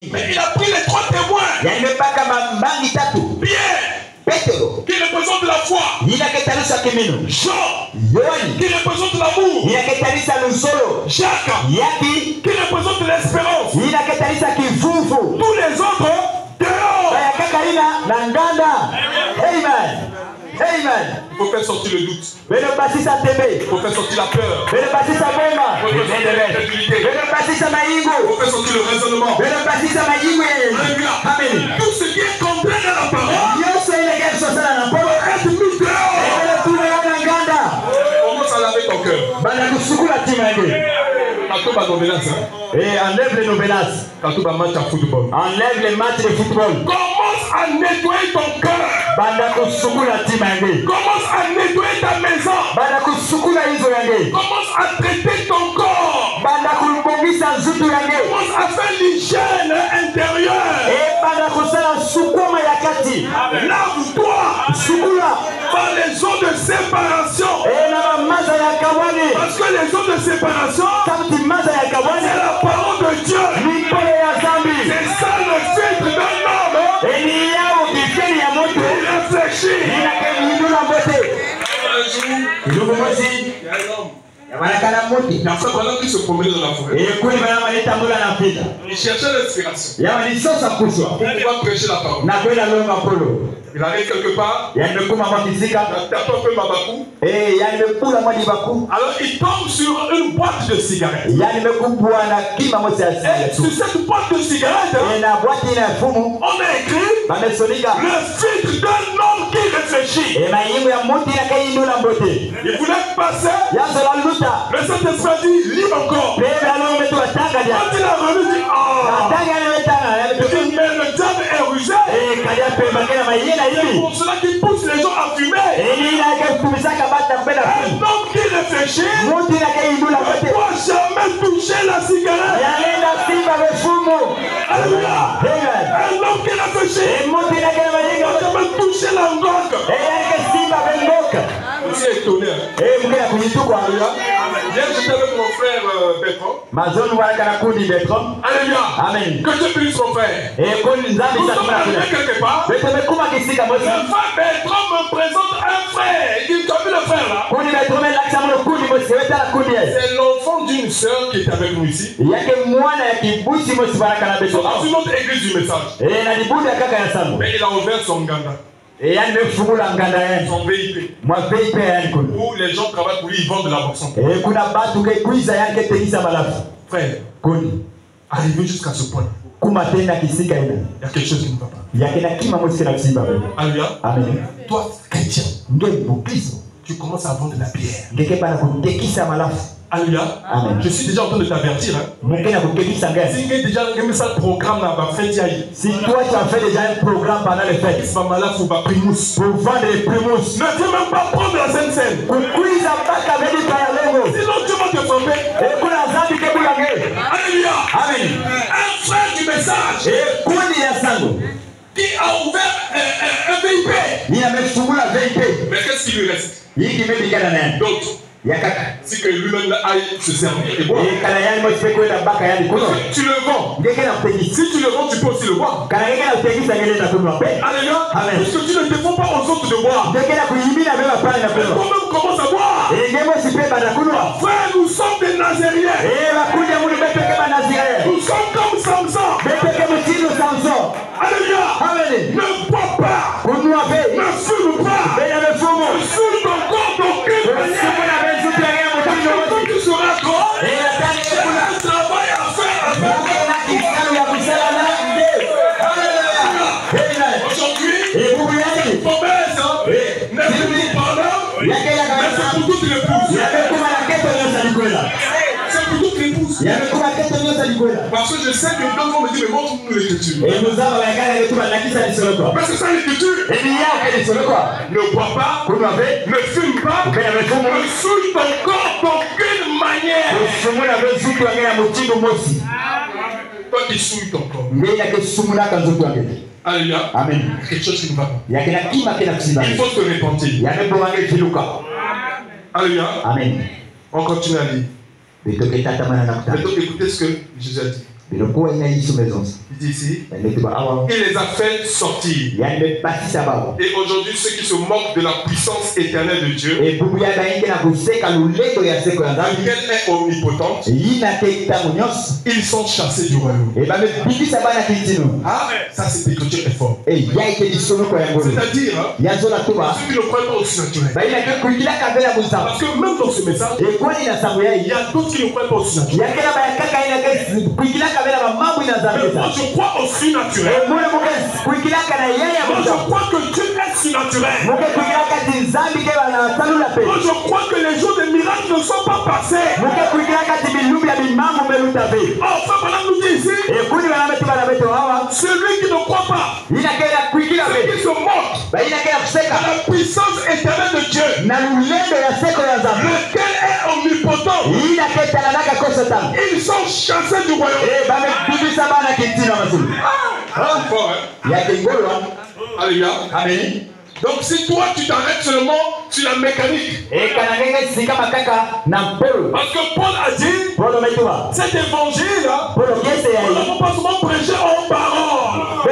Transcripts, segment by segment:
Mais il a pris les 3 témoins. Pierre, qui représente la foi. Jean, qui représente l'amour. Jacques, qui représente l'espérance. Tous les autres, dehors. Amen. Amen. Il faut faire sortir le doute. Il faut faire sortir la peur. Il faut faire sortir le raisonnement. Amen. Tout ce qui est contraire à la parole doit être mis dehors. Commence à laver ton cœur. Et enlève les novelas. Enlève les matchs de football. Commence à nettoyer ton cœur. Commence à nettoyer ta maison. Commence à traiter ton corps. Commence à faire l'hygiène intérieure. Lave-toi par les eaux de séparation. Parce que les eaux de séparation, c'est la parole de Dieu. C'est ça le filtre d'un homme. Il réfléchit. Un jour, il y a un homme. Il a fait pendant qu'il se promenait dans la forêt. Il cherchait l'inspiration pour pouvoir prêcher la parole. Il arrive quelque part. Il tape un peu Mabakou. Alors il tombe sur une boîte de cigarettes. Et sur cette boîte de cigarettes, on a écrit le filtre d'un homme qui réfléchit. Il voulait passer. Le Saint-Esprit dit, lis encore. Quand il a revenu, il dit, mais le diable est rusé. C'est pour cela qu'il pousse les gens à fumer. Un homme qui réfléchit ne doit jamais toucher la cigarette. Alléluia. Un homme qui réfléchit ne doit jamais toucher la ngogue. Vous êtes étonné. Hier, j'étais avec mon frère Bertrand. Alléluia. Amen. Que Dieu bénisse mon frère. Nous sommes arrivés quelque part. Le frère Bertrand me présente un frère. Il dit, tu as vu le frère là? C'est l'enfant d'une soeur qui est avec nous ici. Dans une autre église du message. Mais il a ouvert son ganda. Son VIP. Où les gens travaillent pour lui, ils vendent de la boisson. Frère, arrivé jusqu'à ce point, il y a quelque chose qui ne va pas. Alléluia. Toi, chrétien, tu commences à vendre de la bière. Alléluia. Je suis déjà en train de t'avertir. Si toi tu as fait déjà un programme pendant les fêtes pour vendre les primus, ne viens même pas prendre la Sainte Seine. Sinon tu vas te tromper. Alléluia. Un frère du message qui a ouvert un VIP. Mais qu'est-ce qui lui reste? D'autres. Si que lui-même aille se servir et boire. Tu le vends. Si tu le vends, tu peux aussi le boire. Alléluia. Parce que tu ne te vends pas aux autres de boire. Toi-même commence à boire. Frère, nous sommes des Nazériens. Nous sommes comme Samson. Alléluia. Ne bois pas. Ne fume pas. Ne fume ton corps d'aucune manière. Tu seras quoi? C'est un travail à faire. Aujourd'hui, promesse, ne fume pas là, mais c'est pour toutes les épouses. C'est pour toutes les épouses. Parce que je sais que d'autres vont me dire, mais montre-nous l'écriture. Parce que c'est l'écriture. Ne bois pas, ne fume pas, ne souille ton corps d'aucune manière. Toi qui souilles ton corps. Alléluia. Amen. Quelque chose qui ne va pas. Il faut se repentir. Alléluia. Amen. On continue à lire. Maintenant, écoutez ce que Jésus a dit. Il dit ici, il les a fait sortir. Et aujourd'hui, ceux qui se moquent de la puissance éternelle de Dieu, laquelle est omnipotente, ils sont chassés du royaume. Ah, ça c'est l'écriture est fort. C'est-à-dire, ceux qui ne croient pas au surnaturel. Parce que même dans ce message, il y a d'autres qui ne croient pas au surnaturel. Mais moi je crois au surnaturel. Moi je crois que Dieu est surnaturel. Moi je crois que les jours de miracles ne sont pas passés. Enfin, madame nous dit ici, celui qui ne croit pas, celui qui se moque de la puissance éternelle de Dieu, lequel est omnipotent, ils sont chassés du royaume. Alléluia. Amen. Donc si toi tu t'arrêtes seulement sur la mécanique. Parce que Paul a dit, cet évangile, nous n'avons pas seulement prêché en parole,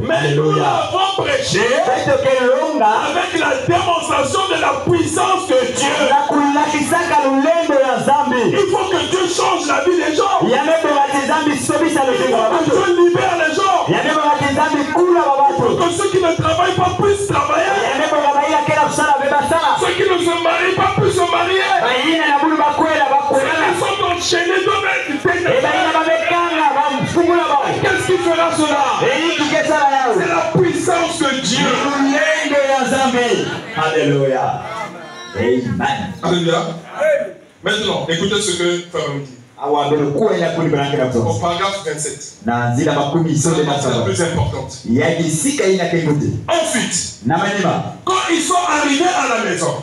mais nous l'avons prêché avec la démonstration de la puissance de Dieu. Il faut que Dieu change la vie des gens. Il faut que Dieu libère les gens. Pour que ceux qui ne travaillent pas puissent travailler. Ceux qui ne se marient pas puissent se marier. Ceux qui sont enchaînés doivent être détenus. Qu'est-ce qui fera cela? C'est la puissance de Dieu. Alléluia. Amen. Alléluia. Maintenant, écoutez ce que Frère nous dit. Au paragraphe 27. C'est la plus importante. Ensuite, quand ils sont arrivés à la maison,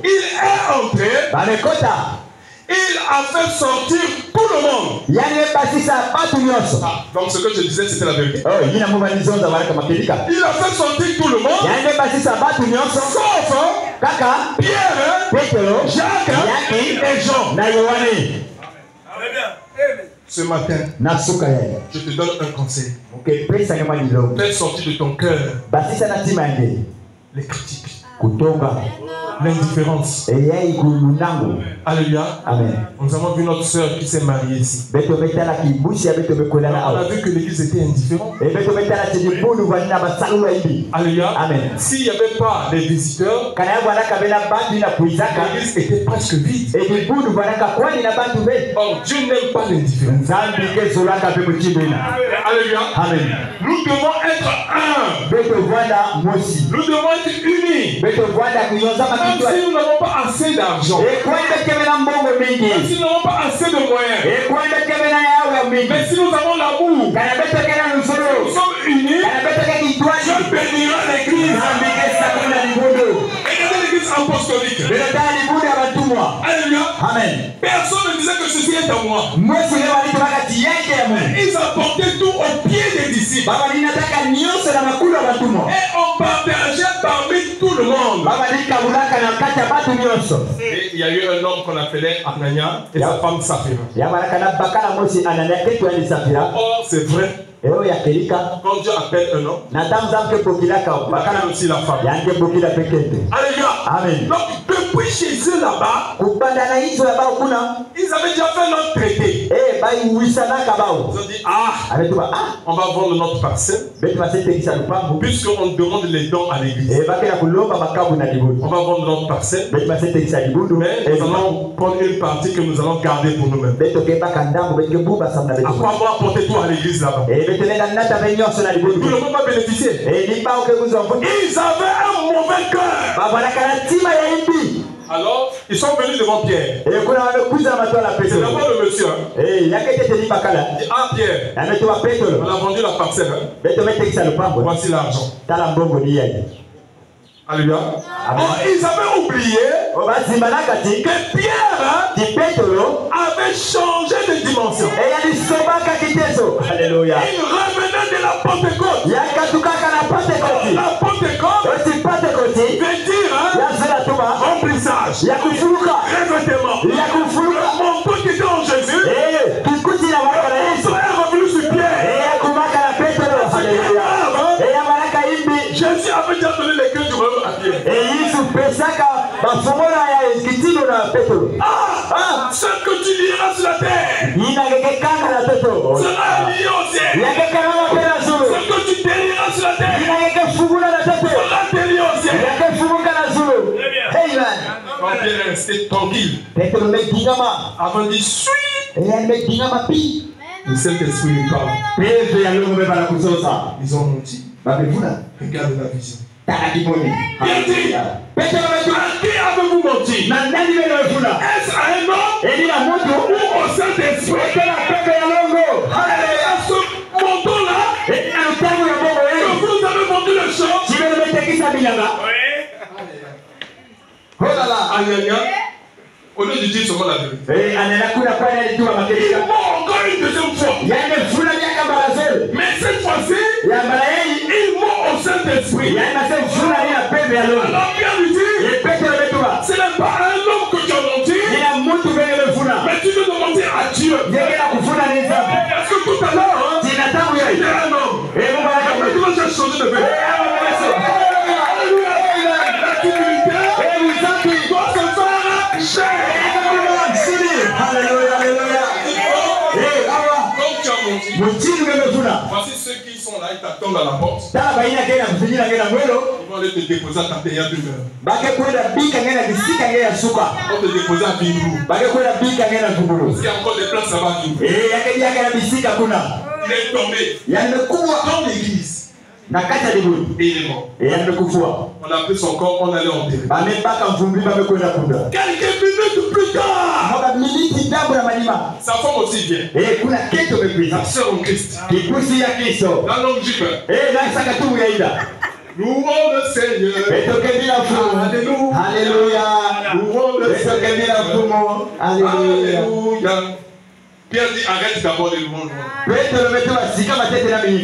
il est entré. Il a fait sortir tout le monde. Donc ce que je disais, c'était la vérité. Il a fait sortir tout le monde, sauf Pierre, Jacques et Jean. Ce matin, je te donne un conseil. Fais sortir de ton cœur les critiques, l'indifférence. Alléluia. Amen. Nous avons vu notre soeur qui s'est mariée ici. On a vu que l'église était indifférente. Alléluia. Amen. S'il n'y avait pas des visiteurs, l'église était presque vide. Or, Dieu n'aime pas l'indifférence. Alléluia. Amen. Nous devons être un. Nous devons être unis. Même si nous n'avons pas assez d'argent, même si nous n'avons pas assez de moyens, mais si nous avons l'amour, nous sommes unis, Dieu bénira l'église. Regardez l'église apostolique. Alléluia. Amen. Personne ne disait que ceci est à moi. Ils apportaient tout au pied des disciples. Et on partageait parmi tout le monde. Et il y a eu un homme qu'on appelait Anania et sa femme Saphira. Or, c'est vrai. Quand Dieu appelle un homme, il appelle aussi la femme. Alléluia. Amen. Donc, depuis chez eux là-bas, ils avaient déjà fait notre traité. Ils ont dit, on va vendre notre parcelle, puisqu'on demande les dons à l'église. On va vendre notre parcelle, mais nous allons prendre une partie que nous allons garder pour nous-mêmes. À quoi on va apporter tout à l'église là-bas? Nous ne pouvons pas bénéficier. Ils avaient un mauvais cœur. Alors, ils sont venus devant Pierre. C'est d'abord le monsieur. Il dit, Pierre, on a vendu la parcelle. Voici l'argent. Alléluia. Or, ils avaient oublié que Pierre avait changé de dimension. Alléluia. Il revenait de la Pentecôte. La Pentecôte veut dire remplissage, revêtement. Le manteau qui était en Jésus Ce que tu liras sur la terre sera lié au ciel. Ce que tu délieras sur la terre sera délié au ciel. Très bien. On vient rester tranquille. Avant de dire suite. Le Saint-Esprit lui parle. Ils ont menti. Regarde la vision. Bien dit. À qui avez-vous menti? Est-ce à un homme ou au Saint-Esprit? Alléluia. Ce montant-là que vous avez vendu le champ. Oh là là. Alléluia. Au lieu de dire seulement la vérité. Il ment encore une deuxième fois. Mais cette fois-ci, il ment au Saint-Esprit. Alors Pierre lui dit, ce n'est pas un homme que tu as menti, mais tu veux demander à Dieu. Parce que tout à l'heure, tu étais un homme. Mais tu vas juste changer de vérité. Voici ceux qui sont là, ils t'attendent à la porte. Ils vont aller te déposer à ta période d'humeur. On te déposer à Bingou. Parce qu'il y a encore des places là-bas à Bingou. Il est tombé dans l'église. Et il est mort. On a pris son corps, on allait enterrer. Quelques minutes plus tard, sa femme aussi vient. La sœur en Christ. La longue jupe. Louons le Seigneur. Alléluia. Louons le Seigneur. Alléluia. Pierre dit arrête d'abord les louanges.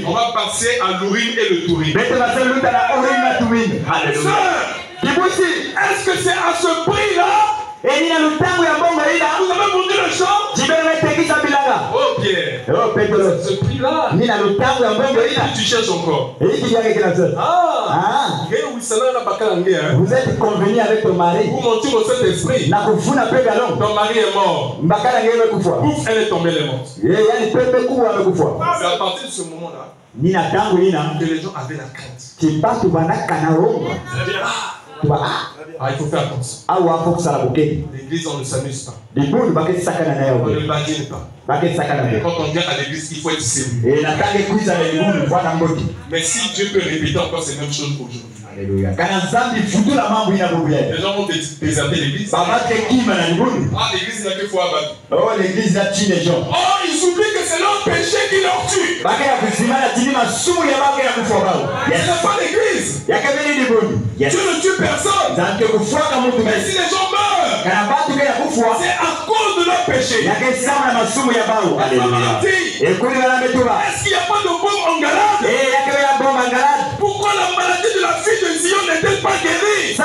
On va passer à l'Urim et le Thummim. Est-ce que c'est à ce prix-là? Vous avez vendu le champ? Oh Pierre, ce prix-là, tu cherches encore. Vous êtes convenu avec ton mari. Vous mentez au Saint-Esprit. Ton mari est mort. Pouf, elle est tombée, elle est morte. C'est à partir de ce moment-là que les gens avaient la crainte. Il faut faire attention. L'église, on ne s'amuse pas. On ne badine pas. Quand on vient à l'église, il faut être sérieux. Mais si Dieu peut répéter encore ces mêmes choses aujourd'hui, les gens vont déserter l'église. L'église n'a que foi abattre. Oh, ils oublient que c'est leur péché qui leur tue. Ce n'est pas l'église. Dieu ne tue personne. Mais si les gens meurent, c'est à cause de leur péché. Est-ce qu'il n'y a pas de bombe en galade? Pourquoi la maladie de la fille de Zion n'est-elle pas guérie? N'y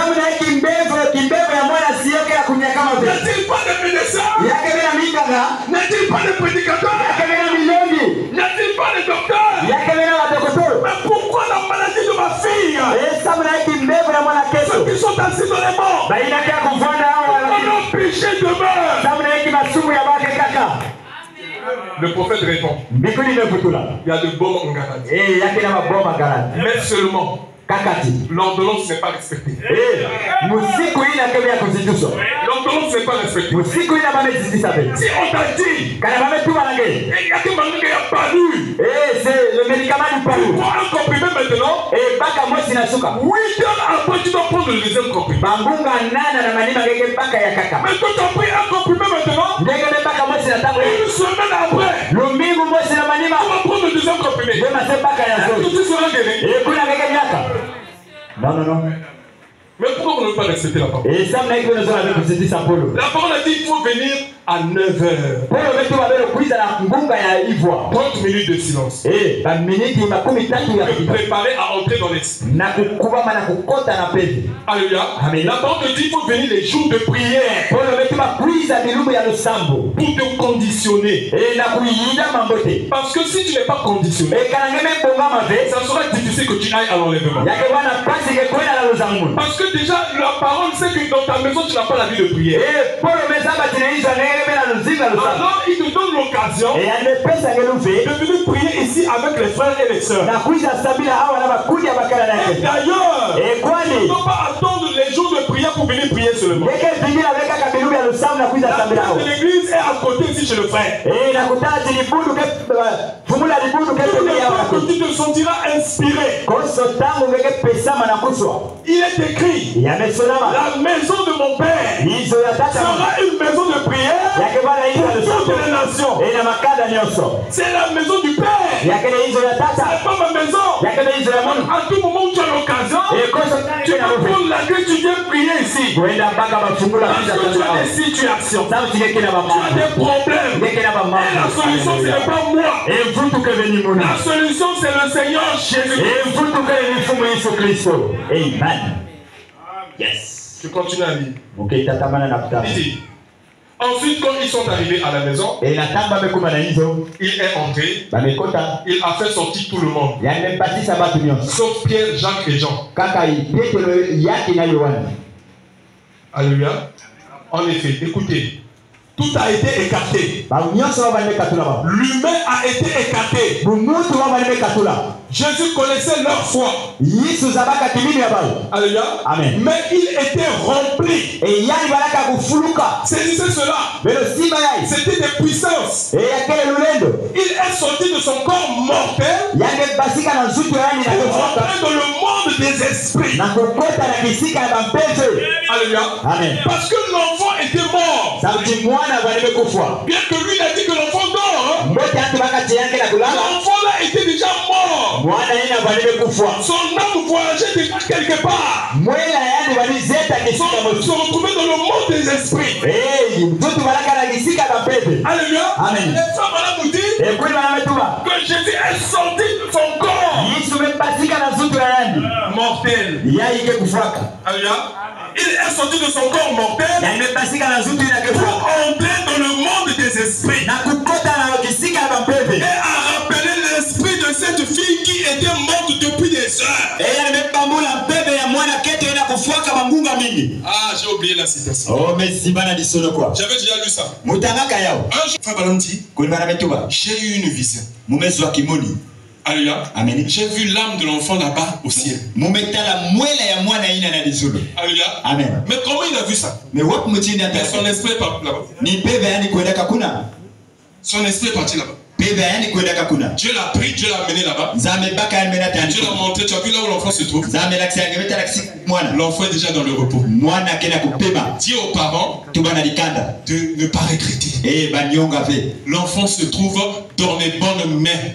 a-t-il pas de médecins? N'y a-t-il pas de prédicateurs? N'y a-t-il pas de docteurs? Mais pourquoi la maladie de ma fille? Ceux qui sont assis dans les morts, leur péché demeure. Le prophète répond, il y a de bombes en galade. Mais seulement l'ordonnance n'est pas respectée. L'ordonnance n'est pas respectée. Si on t'a dit, il y a que Manu qui a paru. C'est le médicament du paru. Tu prends un comprimé maintenant. 8 heures après, tu dois prendre le deuxième comprimé. Mais quand tu as pris un comprimé maintenant, une semaine après, tu vas prendre le deuxième comprimé. Est-ce que tu seras guéri? Non. Mais pourquoi on ne veut pas respecter la parole? La parole a dit qu'il faut venir à 9h. 30 minutes de silence. Me préparer à entrer dans l'esprit. Alléluia. La parole te dit qu'il faut venir les jours de prière pour te conditionner. Parce que si tu n'es pas conditionné, ça sera difficile que tu ailles à l'enlèvement. Parce que déjà, la parole sait que dans ta maison, tu n'as pas la vie de prière. Alors, il te donne l'occasion de venir prier ici avec les frères et les sœurs. Et d'ailleurs, tu ne dois pas attendre les jours de prière pour venir prier seulement. La place de l'église est à côté ici chez le frère. Que tu te sentiras inspiré. Il est écrit, la maison de mon père sera une maison de prière pour toutes les nations. C'est la maison du Père. Ce n'est pas ma maison. À tout moment où tu as l'occasion, tu peux prendre la grille, tu viens prier ici. Parce que tu as des situations, tu as des problèmes. Et la solution, ce n'est pas moi. La solution, c'est le Seigneur Jésus. Amen. Yes. Je continue à lire. Il dit, ensuite, quand ils sont arrivés à la maison, il est entré, il a fait sortir tout le monde, sauf Pierre, Jacques et Jean. Alléluia. En effet, écoutez, tout a été écarté. L'humain a été écarté. Jésus connaissait leur foi. Alléluia. Amen. Mais il était rempli. Saisissez cela. C'était des puissances. Il est sorti de son corps mortel pour entrer dans le monde des esprits. Alléluia. Amen. Parce que l'enfant était mort. Bien que lui n'a dit que l'enfant dort, l'enfant là était déjà mort. Son âme voyageait déjà quelque part. Se retrouvait dans le monde des esprits. Alléluia. Amen. Et ça va nous dire que Jésus est sorti de son corps mortel. Alléluia. Il est sorti de son corps mortel pour entrer dans le monde des esprits et a rappelé l'esprit de cette fille qui était morte depuis des heures. Ah, j'ai oublié la citation. J'avais déjà lu ça. Un jour, Frère Valenti, j'ai eu une vision. Alléluia. Amen. J'ai vu l'âme de l'enfant là-bas au ciel. Alléluia. Amen. Mais comment il a vu ça? Mais son esprit est parti là-bas. Son esprit est parti là-bas. Dieu l'a pris, Dieu l'a amené là-bas. Dieu l'a montré. Tu as vu là où l'enfant se trouve? L'enfant est déjà dans le repos. Dis aux parents de ne pas regretter. L'enfant se trouve dans les bonnes mains.